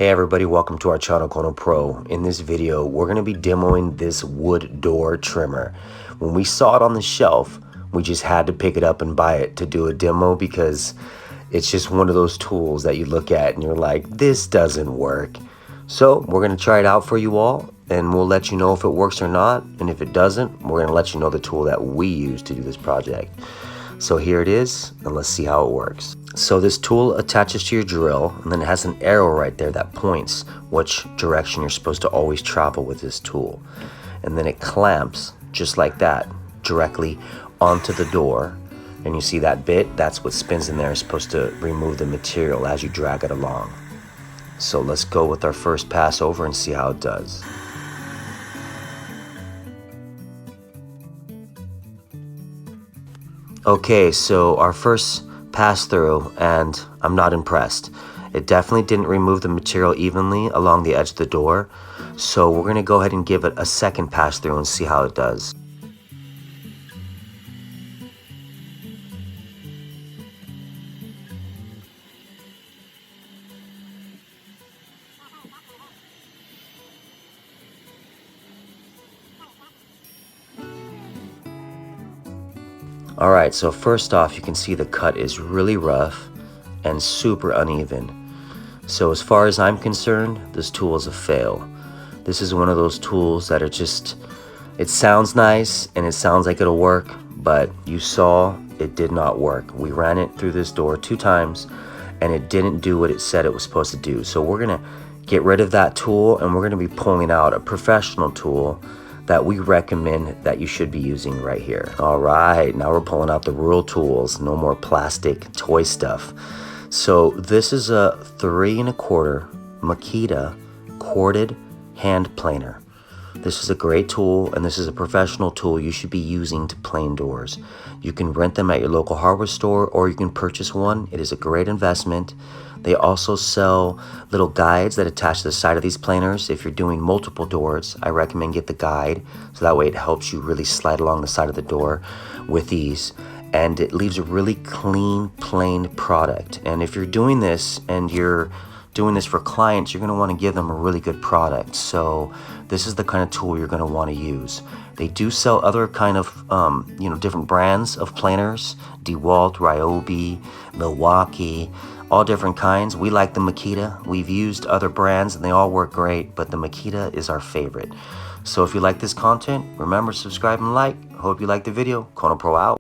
Hey everybody, welcome to our channel Kono Pro. In this video, we're going to be demoing this wood door trimmer. When we saw it on the shelf, we just had to pick it up and buy it to do a demo because it's just one of those tools that you look at and you're like, this doesn't work. So we're going to try it out for you all and we'll let you know if it works or not. And if it doesn't, we're going to let you know the tool that we use to do this project. So here it is, and let's see how it works. So this tool attaches to your drill, and then it has an arrow right there that points which direction you're supposed to always travel with this tool. And then it clamps just like that directly onto the door. And you see that bit? That's what spins in there. It's supposed to remove the material as you drag it along. So let's go with our first pass over and see how it does. Okay, so our first pass through, and I'm not impressed. It definitely didn't remove the material evenly along the edge of the door. So we're gonna go ahead and give it a second pass through and see how it does. Alright, so first off, you can see the cut is really rough and super uneven. So as far as I'm concerned, this tool is a fail. This is one of those tools that are just, it sounds nice and it sounds like it'll work, but you saw it did not work. We ran it through this door 2 times and it didn't do what it said it was supposed to do. So we're gonna get rid of that tool and we're gonna be pulling out a professional tool that we recommend that you should be using right here. All right, now we're pulling out the real tools, no more plastic toy stuff. So this is a 3 1/4 Makita corded hand planer. This is a great tool and this is a professional tool you should be using to plane doors. You can rent them at your local hardware store or you can purchase one. It is a great investment. They also sell little guides that attach to the side of these planers. If you're doing multiple doors, I recommend get the guide so that way it helps you really slide along the side of the door with ease. And it leaves a really clean, plain product. And if you're doing this and you're doing this for clients, you're gonna wanna give them a really good product. So this is the kind of tool you're gonna wanna use. They do sell other kind of, different brands of planers, DeWalt, Ryobi, Milwaukee, all different kinds. We like the Makita. We've used other brands and they all work great, but the Makita is our favorite. So if you like this content, remember, subscribe and like. Hope you like the video. Kono Pro out.